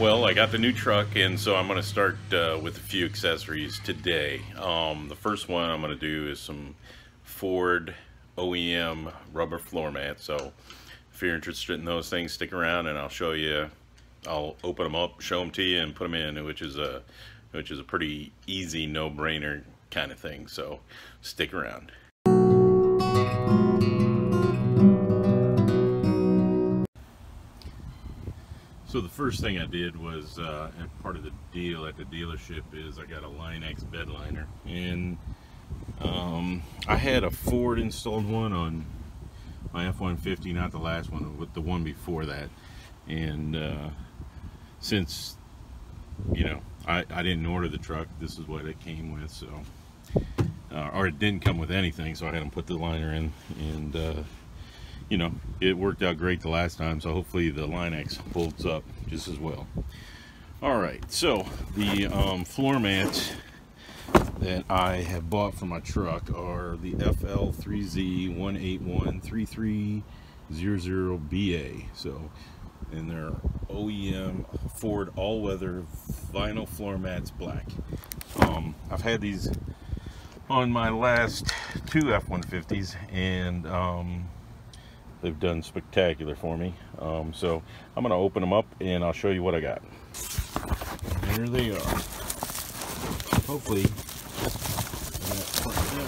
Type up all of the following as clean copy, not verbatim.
Well, I got the new truck, and so I'm going to start with a few accessories today. The first one I'm going to do is some Ford OEM rubber floor mats. So if you're interested in those things, stick around and I'll show you. I'll open them up, show them to you, and put them in, which is a pretty easy, no-brainer kind of thing. So stick around. So the first thing I did was, part of the deal at the dealership is I got a Line-X bed liner, and I had a Ford installed one on my F-150, not the last one, with the one before that. And since, you know, I didn't order the truck, this is what it came with, so or it didn't come with anything, so I had them put the liner in, and you know, it worked out great the last time, so hopefully the Line-X holds up just as well. Alright, so the floor mats that I have bought for my truck are the FL3Z1813300BA. So, and they're OEM Ford all-weather vinyl floor mats, black. I've had these on my last two F-150s, and they've done spectacular for me. So I'm going to open them up and I'll show you what I got. There they are. Hopefully,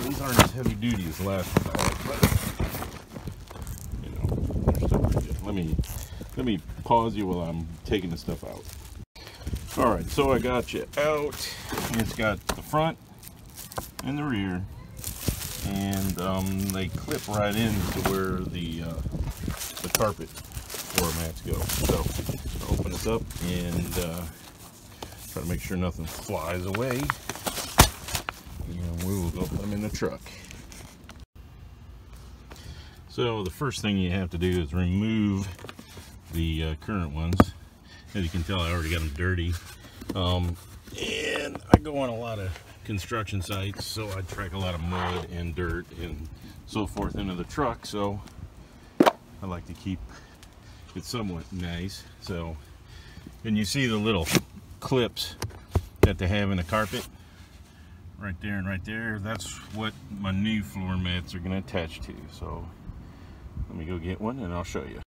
these aren't as heavy duty as the last one, but you know, they're still pretty good. Let me pause you while I'm taking the stuff out. All right, so I got you out. It's got the front and the rear, and they clip right into where the carpet floor mats go. So I'll open this up and try to make sure nothing flies away, and we will go put them in the truck. So the first thing you have to do is remove the current ones. As you can tell, I already got them dirty, and I go on a lot of construction sites, so I track a lot of mud and dirt and so forth into the truck, so I like to keep it somewhat nice. So, and you see the little clips that they have in the carpet right there and right there, that's what my new floor mats are going to attach to. So let me go get one and I'll show you.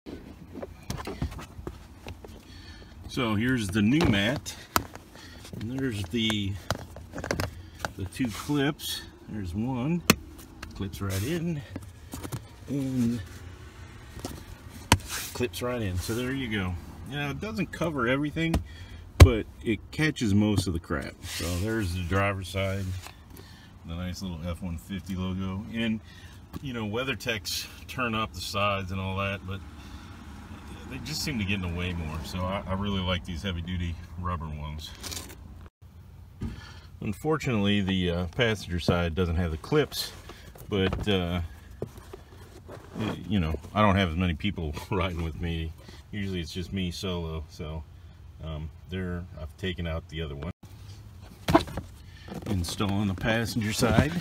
So here's the new mat, and there's the two clips. There's one, clips right in, and clips right in. So there you go. Now it doesn't cover everything, but it catches most of the crap. So there's the driver's side, the nice little F-150 logo, and you know, WeatherTechs turn up the sides and all that, but they just seem to get in the way more. So I really like these heavy-duty rubber ones. Unfortunately, the passenger side doesn't have the clips, but you know, I don't have as many people riding with me. Usually it's just me solo, so I've taken out the other one. Installing the passenger side,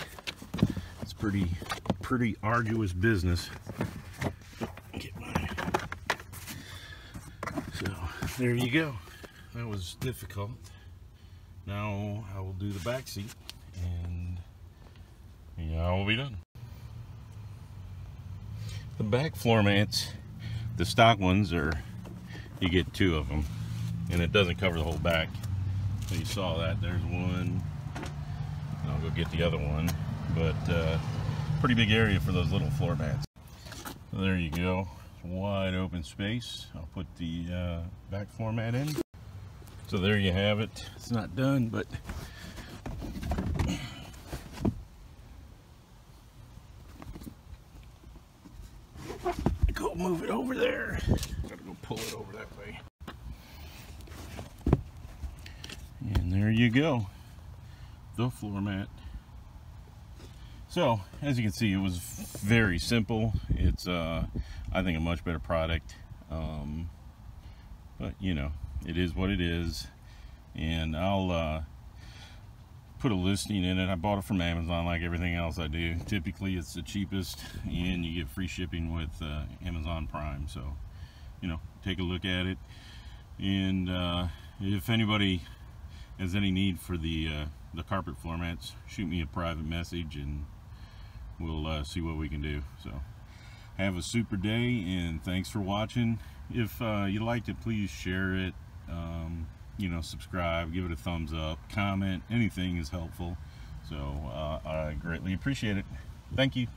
it's pretty arduous business. So there you go. That was difficult. Now I will do the back seat, and yeah, I will be done. The back floor mats, the stock ones, are, you get two of them, and it doesn't cover the whole back. So you saw that. There's one. I'll go get the other one, but pretty big area for those little floor mats. So there you go. Wide open space. I'll put the back floor mat in. So there you have it. It's not done, but go move it over there. Gotta go pull it over that way. And there you go, the floor mat. So as you can see, it was very simple. It's I think a much better product, but you know, it is what it is, and I'll put a listing in it. I bought it from Amazon like everything else I do. Typically it's the cheapest, and you get free shipping with Amazon Prime. So, you know, take a look at it, and if anybody has any need for the carpet floor mats, shoot me a private message and we'll see what we can do. So have a super day, and thanks for watching. If you liked it, please share it, you know, subscribe, give it a thumbs up, comment, anything is helpful. So I greatly appreciate it. Thank you.